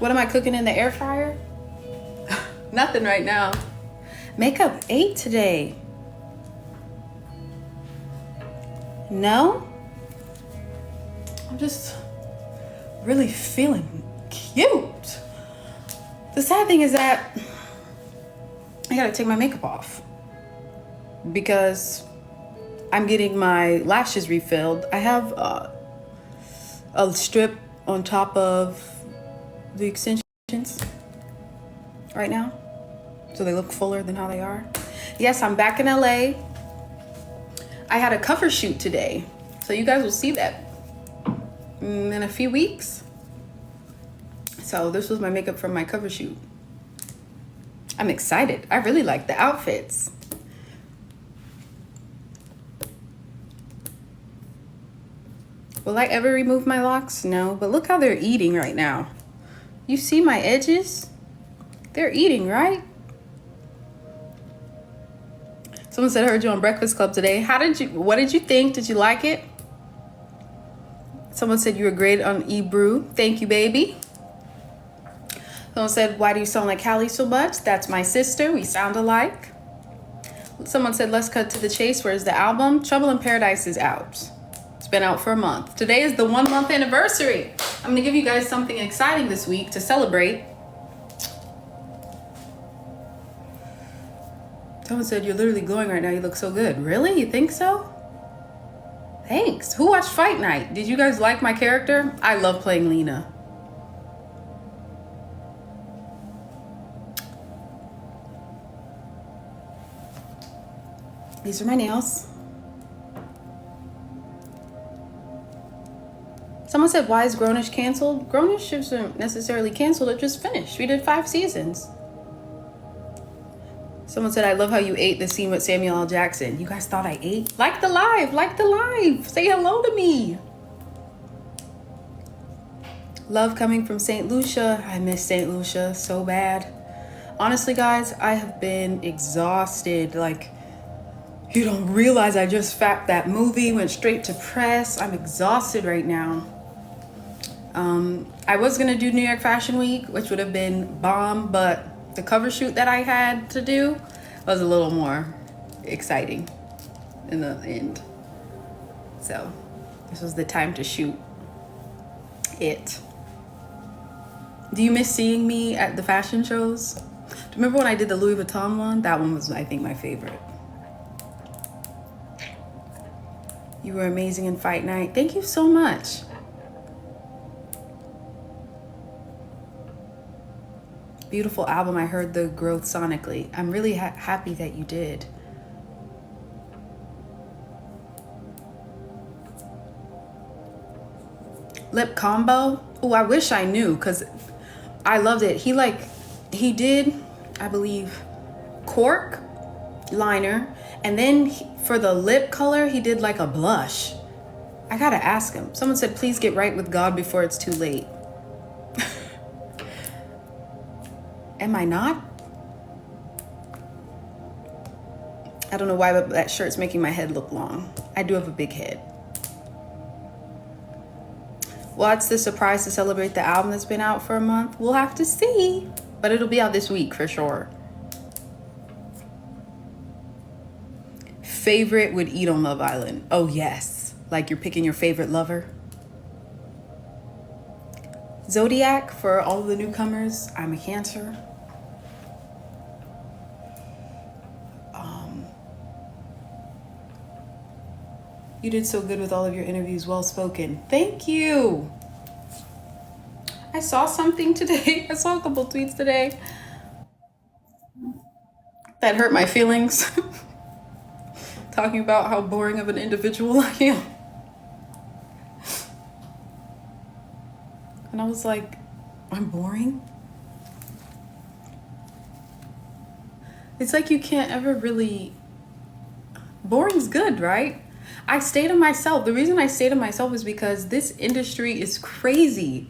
What am I cooking in the air fryer? Nothing right now. Makeup 8 today. No? I'm just really feeling cute. The sad thing is that I gotta take my makeup off because I'm getting my lashes refilled. I have a strip on top of the extensions right now, so they look fuller than how they are. Yes, I'm back in LA. I had a cover shoot today, so you guys will see that in a few weeks. So this was my makeup from my cover shoot. I'm excited. I really like the outfits. Will I ever remove my locks? No, but look how they're eating right now. You see my edges? They're eating, right? Someone said, I heard you on Breakfast Club today. What did you think? Did you like it? Someone said you were great on e-brew. Thank you, baby. Someone said, why do you sound like Hallie so much? That's my sister. We sound alike. Someone said, let's cut to the chase. Where's the album? Trouble in Paradise is out. It's been out for a month. Today is the 1 month anniversary. I'm gonna give you guys something exciting this week to celebrate. Someone said, you're literally glowing right now. You look so good. Really? You think so? Thanks. Who watched Fight Night? Did you guys like my character? I love playing Lena. These are my nails. Someone said, why is Grownish canceled? Grownish isn't necessarily canceled. It just finished. We did 5 seasons. Someone said, I love how you ate the scene with Samuel L. Jackson. You guys thought I ate? Like the live. Like the live. Say hello to me. Love coming from St. Lucia. I miss St. Lucia so bad. Honestly, guys, I have been exhausted. Like, you don't realize I just fapped that movie, went straight to press. I'm exhausted right now. I was gonna do New York Fashion Week, which would have been bomb, but the cover shoot that I had to do was a little more exciting in the end. So this was the time to shoot it. Do you miss seeing me at the fashion shows? Do you remember when I did the Louis Vuitton one? That one was, I think, my favorite. You were amazing in Fight Night. Thank you so much. Beautiful album. I heard the growth sonically. I'm really happy that you did. Lip combo. Oh, I wish I knew because I loved it. He did, I believe, cork liner, and then for the lip color, he did like a blush. I gotta ask him. Someone said, please get right with God before it's too late. Am I not? I don't know why, but that shirt's making my head look long. I do have a big head. What's the surprise to celebrate the album that's been out for a month? We'll have to see, but it'll be out this week for sure. Favorite would eat on Love Island. Oh yes, like you're picking your favorite lover. Zodiac, for all the newcomers, I'm a Cancer. You did so good with all of your interviews, well spoken. Thank you. I saw something today. I saw a couple tweets today that hurt my feelings. Talking about how boring of an individual I am. And I was like, I'm boring? It's like you can't ever really... Boring's good, right? I stay to myself. The reason I stay to myself is because this industry is crazy.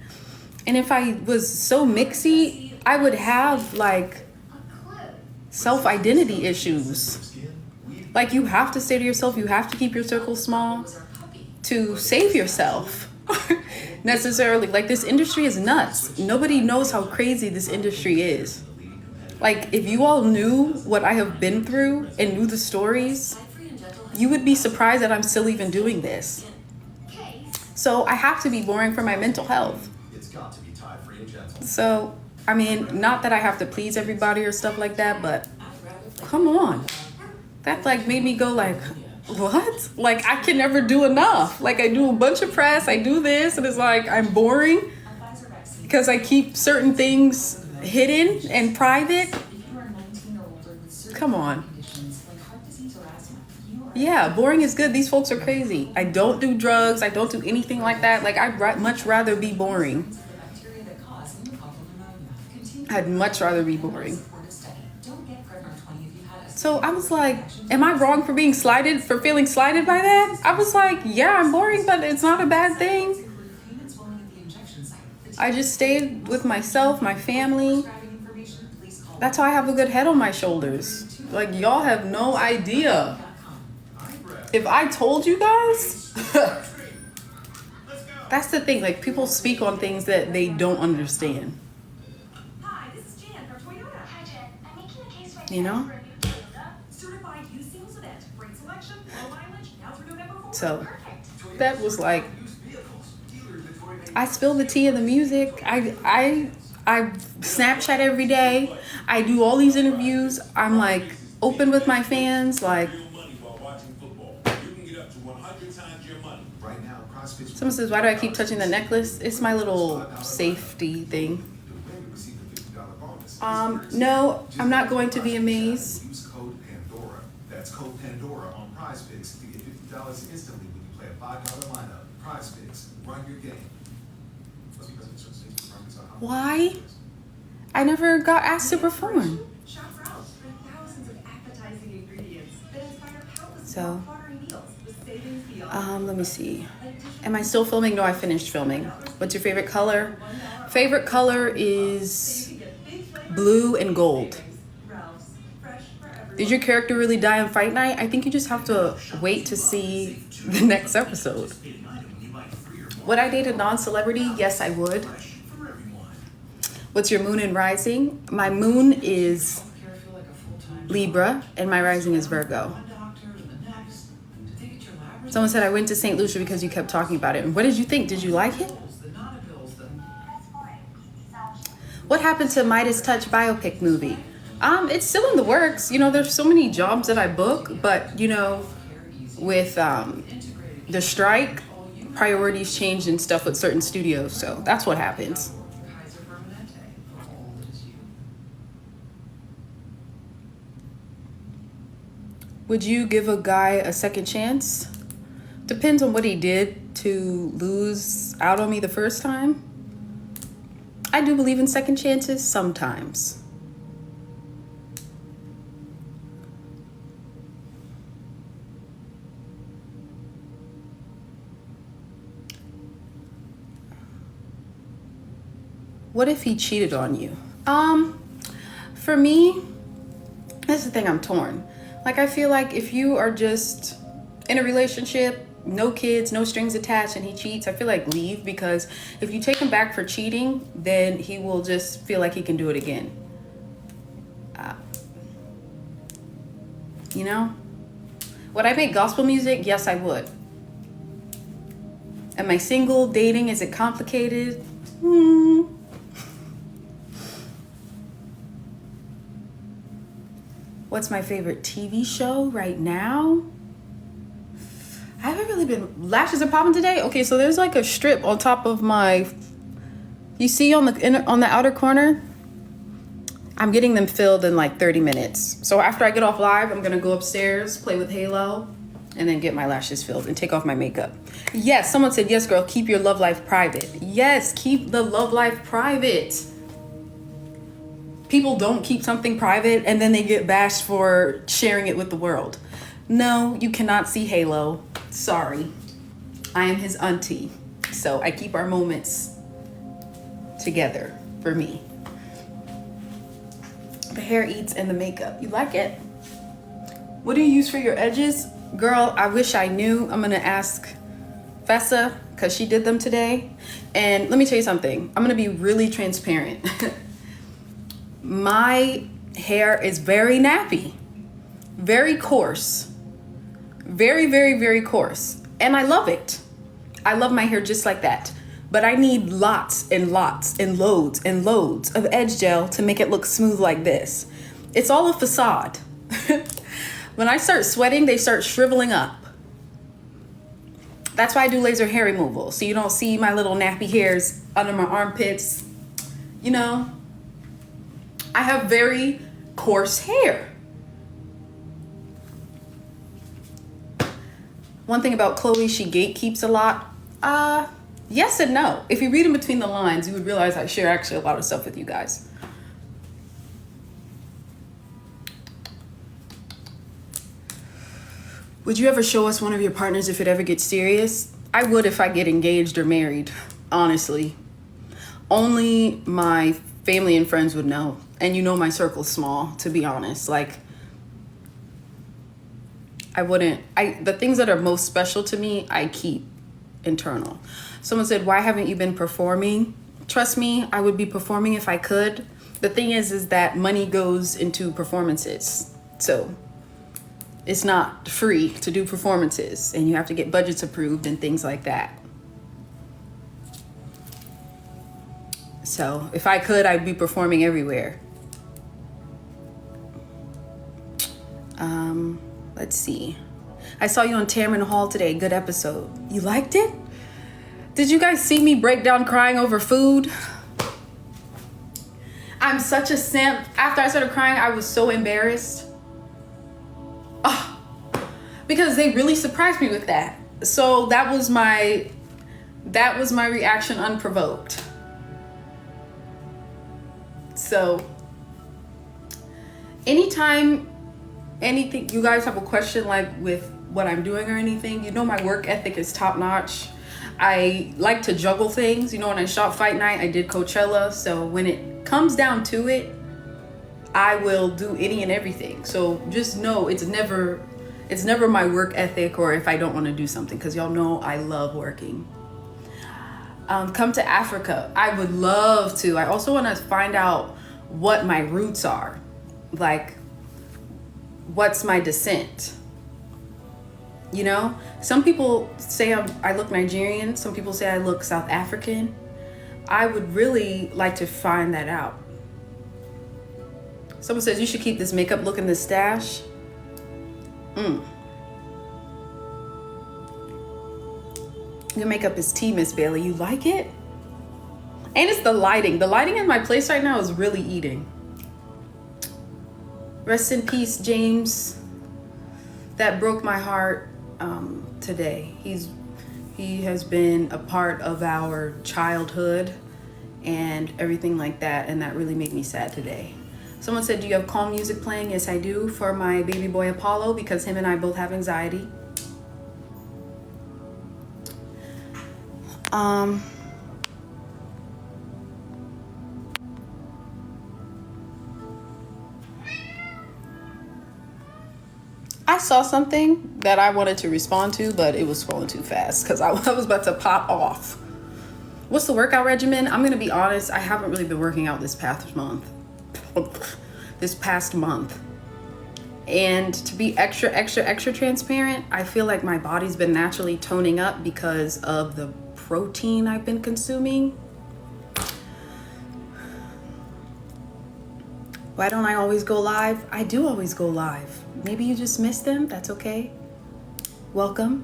And if I was so mixy, I would have like self-identity issues. Like you have to stay to yourself. You have to keep your circle small to save yourself. necessarily. Like, this industry is nuts. Nobody knows how crazy this industry is. Like, if you all knew what I have been through and knew the stories, you would be surprised that I'm still even doing this. So I have to be boring for my mental health. So, I mean, not that I have to please everybody or stuff like that, but come on. That like made me go like, what? Like, I can never do enough. Like, I do a bunch of press, I do this, and it's like I'm boring because I keep certain things hidden and private. Come on. Yeah, boring is good. These folks are crazy. I don't do drugs. I don't do anything like that. Like, I'd much rather be boring. I'd much rather be boring. So I was like, am I wrong for feeling slighted by that? I was like, yeah, I'm boring, but it's not a bad thing. I just stayed with myself, my family. That's how I have a good head on my shoulders. Like, y'all have no idea. If I told you guys, that's the thing. Like, people speak on things that they don't understand. Hi, this is Jan from Toyota. Hi, Jen. I'm making a case right You now know? for a new Toyota. Certified used sales event. Great selection, low mileage, now through November 4th. So Perfect. that was like, I spill the tea of the music. I Snapchat every day. I do all these interviews. I'm like open with my fans. Like, someone says, why do I keep touching the necklace? It's my little safety thing. No, I'm not going to be amazed. Use code Pandora. That's code Pandora on Prize Picks to get $50 instantly when you play a $5 lineup. Prize Picks. Run your game. Why? I never got asked to perform. Shop Ralph's for thousands of appetizing ingredients that inspire countless So, mouth-watering meals with savings beyond. let me see. Am I still filming? No, I finished filming. What's your favorite color? Favorite color is blue and gold. Ralph's, fresh for everyone. Did your character really die on fight night? I think you just have to wait to see the next episode. Would I date a non-celebrity? Yes, I would. What's your moon and rising? My moon is Libra and my rising is Virgo. Someone said I went to St. Lucia because you kept talking about it. And what did you think? Did you like it? What happened to Midas Touch biopic movie? It's still in the works. You know, there's so many jobs that I book, but you know, with the strike, priorities changed and stuff with certain studios. So that's what happens. Would you give a guy a second chance? Depends on what he did to lose out on me the first time. I do believe in second chances sometimes. What if he cheated on you? For me, that's the thing, I'm torn. Like, I feel like if you are just in a relationship, no kids, no strings attached, and he cheats, I feel like leave, because if you take him back for cheating, then he will just feel like he can do it again. You know? Would I make gospel music? Yes, I would. Am I single? Dating? Is it complicated? What's my favorite TV show right now? I haven't really been... Lashes are popping today? Okay, so there's like a strip on top of my... You see on the outer corner? I'm getting them filled in like 30 minutes. So after I get off live, I'm gonna go upstairs, play with Halo, and then get my lashes filled and take off my makeup. Yes, someone said, yes, girl, keep your love life private. Yes, keep the love life private. People don't keep something private and then they get bashed for sharing it with the world. No, you cannot see Halo. Sorry. I am his auntie. So I keep our moments together for me. The hair eats and the makeup. You like it? What do you use for your edges? Girl, I wish I knew. I'm gonna ask Fessa, because she did them today. And let me tell you something. I'm going to be really transparent. My hair is very nappy, very coarse, very, very, very coarse. And I love it. I love my hair just like that. But I need lots and lots and loads of edge gel to make it look smooth like this. It's all a facade. When I start sweating, they start shriveling up. That's why I do laser hair removal. So you don't see my little nappy hairs under my armpits. You know, I have very coarse hair. One thing about Chloe, she gatekeeps a lot. Yes and no. If you read in between the lines, you would realize I share actually a lot of stuff with you guys. Would you ever show us one of your partners if it ever gets serious? I would if I get engaged or married, honestly. Only my family and friends would know. And you know my circle's small, to be honest. Like, the things that are most special to me, I keep internal. Someone said, why haven't you been performing? Trust me, I would be performing if I could. The thing is that money goes into performances. So it's not free to do performances, and you have to get budgets approved and things like that. So if I could, I'd be performing everywhere. Let's see. I saw you on Tamron Hall today. Good episode. You liked it? Did you guys see me break down crying over food? I'm such a simp. After I started crying, I was so embarrassed. Oh, because they really surprised me with that. So that was my reaction unprovoked. So anytime anything you guys have a question like with what I'm doing or anything, you know my work ethic is top notch. I like to juggle things. You know, when I shot Fight Night, I did Coachella. So when it comes down to it, I will do any and everything. So just know it's never my work ethic or if I don't want to do something, because y'all know I love working. Come to Africa. I would love to. I also want to find out what my roots are. Like, what's my descent? You know, some people say I look Nigerian. Some people say I look South African. I would really like to find that out. Someone says you should keep this makeup look in the stash. Your makeup is tea, Miss Bailey. You like it? And it's the lighting. The lighting in my place right now is really eating. Rest in peace, James. That broke my heart today. He has been a part of our childhood and everything like that, and that really made me sad today. Someone said, do you have calm music playing? Yes, I do, for my baby boy Apollo, because him and I both have anxiety. I saw something that I wanted to respond to, but it was scrolling too fast because I was about to pop off. What's the workout regimen? I'm going to be honest. I haven't really been working out this past month. And to be extra transparent, I feel like my body's been naturally toning up because of the protein I've been consuming. Why don't I always go live? I do always go live. Maybe you just missed them. That's okay. Welcome.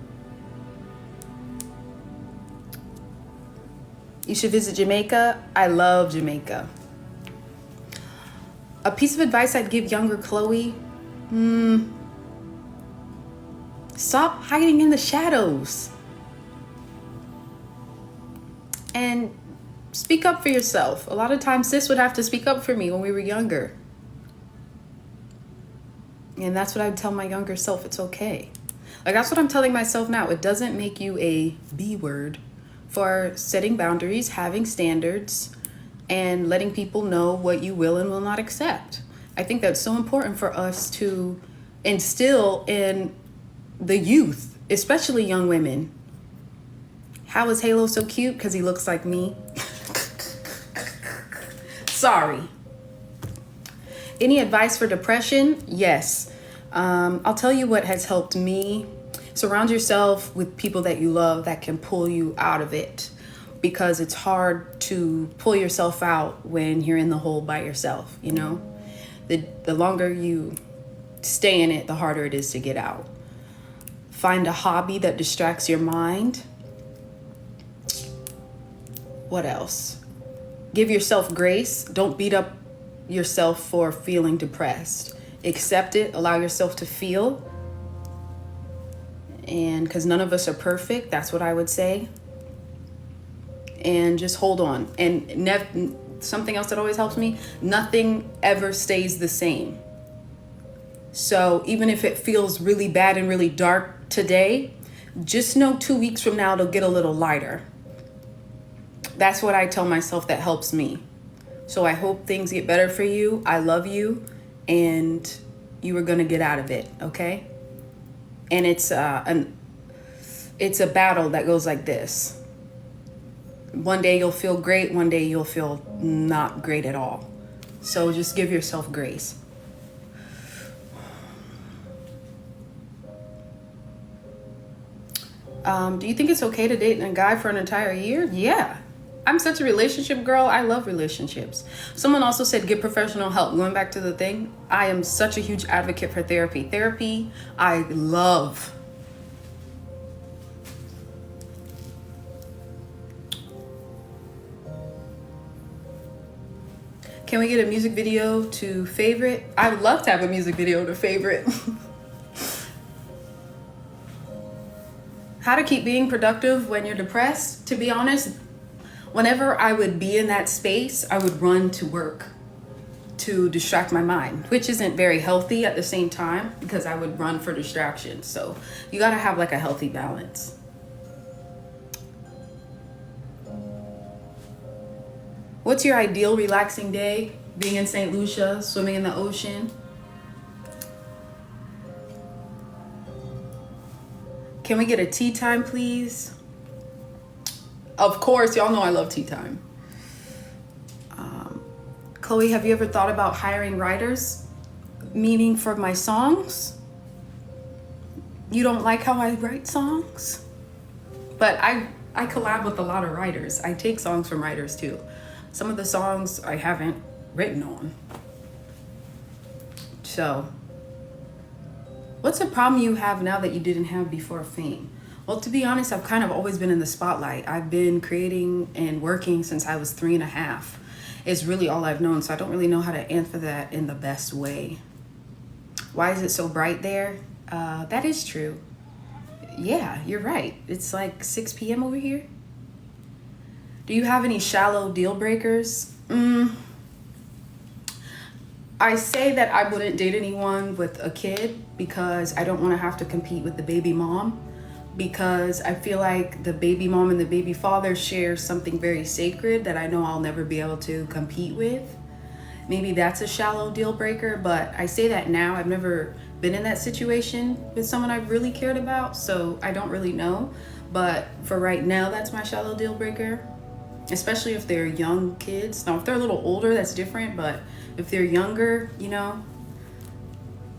You should visit Jamaica. I love Jamaica. A piece of advice I'd give younger Chloe. Stop hiding in the shadows. And speak up for yourself. A lot of times sis would have to speak up for me when we were younger. And that's what I would tell my younger self. It's okay. Like, that's what I'm telling myself now. It doesn't make you a B word for setting boundaries, having standards, and letting people know what you will and will not accept. I think that's so important for us to instill in the youth, especially young women, How is Halo so cute? Because he looks like me. Sorry. Any advice for depression? Yes. I'll tell you what has helped me. Surround yourself with people that you love that can pull you out of it, because it's hard to pull yourself out when you're in the hole by yourself, you know? The longer you stay in it, the harder it is to get out. Find a hobby that distracts your mind. What else? Give yourself grace. Don't beat up yourself for feeling depressed. Accept it. Allow yourself to feel. And because none of us are perfect, that's what I would say. And just hold on. And something else that always helps me, nothing ever stays the same. So even if it feels really bad and really dark today, just know 2 weeks from now it'll get a little lighter. That's what I tell myself that helps me. So I hope things get better for you. I love you, and you are going to get out of it, okay? And it's a battle that goes like this. One day you'll feel great, one day you'll feel not great at all. So just give yourself grace. Do you think it's okay to date a guy for an entire year? Yeah. I'm such a relationship girl. I love relationships. Someone also said get professional help. Going back to the thing, I am such a huge advocate for therapy. Therapy, I love. Can we get a music video to favorite? I would love to have a music video to favorite. How to keep being productive when you're depressed? To be honest, whenever I would be in that space, I would run to work to distract my mind, which isn't very healthy at the same time, because I would run for distraction. So you got to have like a healthy balance. What's your ideal relaxing day? Being in St. Lucia, swimming in the ocean. Can we get a tea time, please? Of course, y'all know I love tea time. Chloe, have you ever thought about hiring writers? Meaning for my songs? You don't like how I write songs? But I collab with a lot of writers. I take songs from writers too. Some of the songs I haven't written on. So, what's a problem you have now that you didn't have before fame? Well, to be honest, I've kind of always been in the spotlight. I've been creating and working since I was 3.5. It's really all I've known, so I don't really know how to answer that in the best way. Why is it so bright there? That is true. Yeah, you're right. It's like 6 p.m. over here. Do you have any shallow deal breakers? I say that I wouldn't date anyone with a kid because I don't want to have to compete with the baby mom, because I feel like the baby mom and the baby father share something very sacred that I know I'll never be able to compete with. Maybe that's a shallow deal breaker, but I say that now. I've never been in that situation with someone I've really cared about, so I don't really know. But for right now, that's my shallow deal breaker, especially if they're young kids. Now, if they're a little older, that's different, but if they're younger, you know,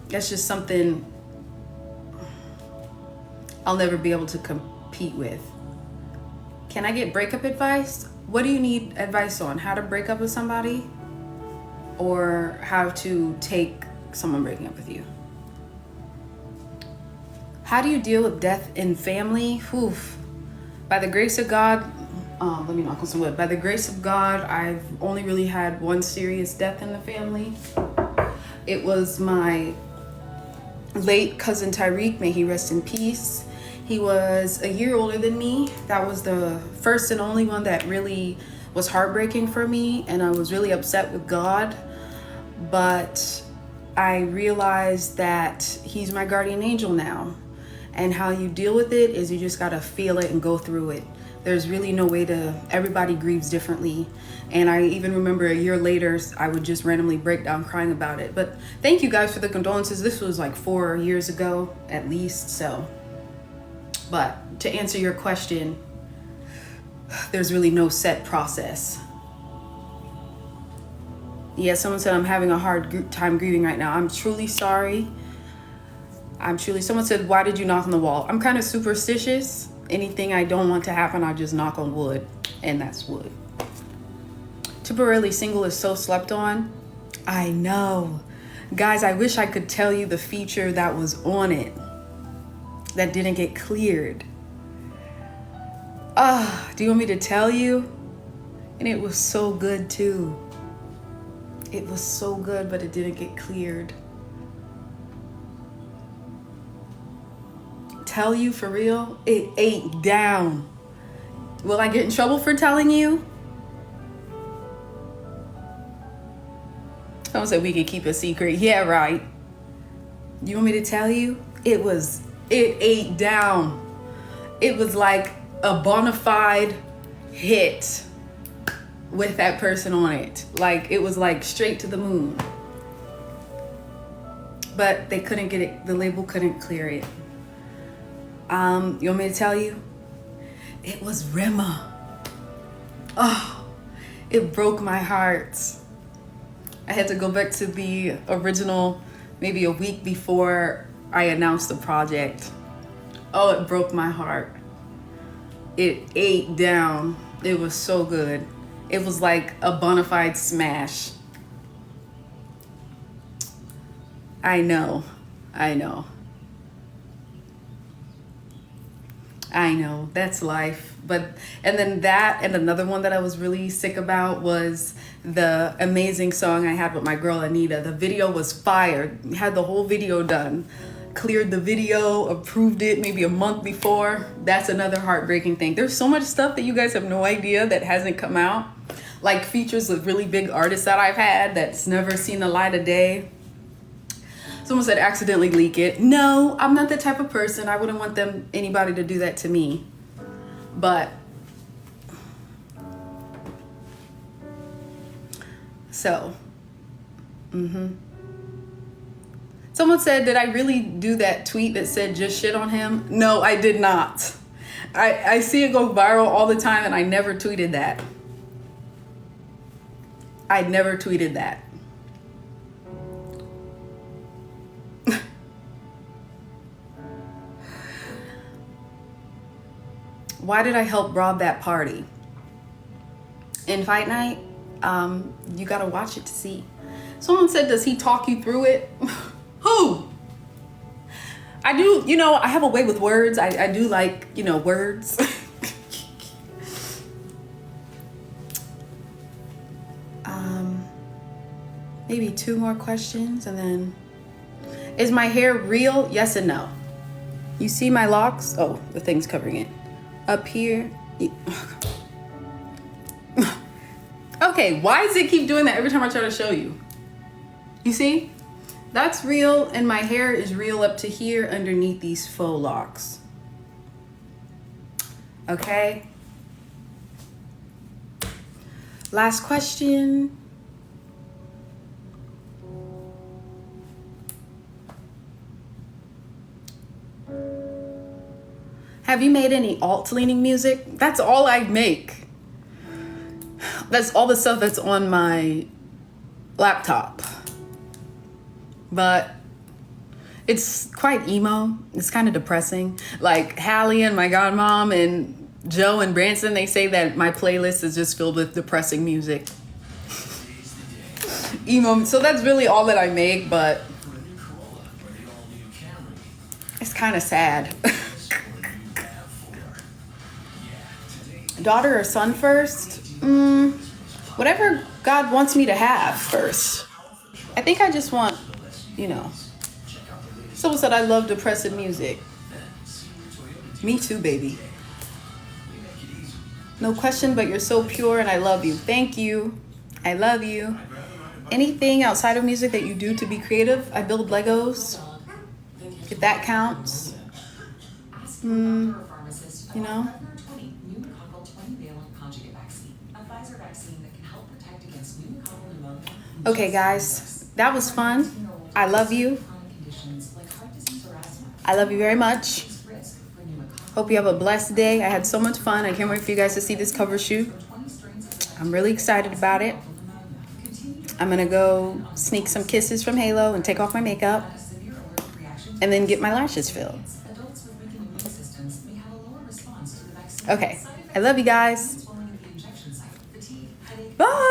that's just something I'll never be able to compete with. Can I get breakup advice? What do you need advice on? How to break up with somebody? Or how to take someone breaking up with you? How do you deal with death in family? Oof. By the grace of God, let me knock on some wood. By the grace of God, I've only really had one serious death in the family. It was my late cousin Tyreek, may he rest in peace. He was a year older than me. That was the first and only one that really was heartbreaking for me, and I was really upset with God. But I realized that he's my guardian angel now. And how you deal with it is you just gotta feel it and go through it. There's really no way to, everybody grieves differently. And I even remember a year later, I would just randomly break down crying about it. But thank you guys for the condolences. This was like 4 years ago, at least, so. But to answer your question, there's really no set process. Yeah, someone said I'm having a hard time grieving right now. I'm truly sorry. Someone said, why did you knock on the wall? I'm kind of superstitious. Anything I don't want to happen, I just knock on wood, and that's wood. Temporarily single is so slept on. I know. Guys, I wish I could tell you the feature that was on it that didn't get cleared. Do you want me to tell you? And it was so good too. It was so good, but it didn't get cleared. Tell you for real? It ate down. Will I get in trouble for telling you? Someone said we could keep a secret. Yeah, right. You want me to tell you? It ate down. It was like a bona fide hit with that person on it. Like, it was like straight to the moon. But they couldn't get it, the label couldn't clear it. You want me to tell you? It was Rema. Oh, it broke my heart. I had to go back to the original maybe a week before I announced the project. Oh, it broke my heart. It ate down. It was so good. It was like a bona fide smash. I know. That's life. And then that, and another one that I was really sick about was the amazing song I had with my girl Anita. The video was fire. Had the whole video done. Cleared the video, approved it maybe a month before. That's another heartbreaking thing. There's so much stuff that you guys have no idea that hasn't come out. Like features with really big artists that I've had that's never seen the light of day. Someone said accidentally leak it. No, I'm not the type of person. I wouldn't want anybody to do that to me. But so, Someone said, did I really do that tweet that said just shit on him? No, I did not. I see it go viral all the time, and I never tweeted that. I never tweeted that. Why did I help rob that party? In Fight Night, you gotta watch it to see. Someone said, does he talk you through it? Who? I do, I have a way with words. I do like, words. Maybe 2 more questions and then. Is my hair real? Yes and no. You see my locks? Oh, the thing's covering it. Up here. Okay, why does it keep doing that every time I try to show you? You see? That's real, and my hair is real up to here underneath these faux locks. Okay? Last question. Have you made any alt-leaning music? That's all I make. That's all the stuff that's on my laptop. But it's quite emo. It's kind of depressing. Like Hallie and my godmom and Joe and Branson, they say that my playlist is just filled with depressing music. Emo. So that's really all that I make, but it's kind of sad. Daughter or son first? Whatever God wants me to have first. I think I just want, Someone said I love depressive music. Me too, baby. No question, but you're so pure and I love you. Thank you. I love you. Anything outside of music that you do to be creative? I build Legos. If that counts. Okay, guys, that was fun. I love you. I love you very much. Hope you have a blessed day. I had so much fun. I can't wait for you guys to see this cover shoot. I'm really excited about it. I'm gonna go sneak some kisses from Halo and take off my makeup and then get my lashes filled. Okay, I love you guys. Bye.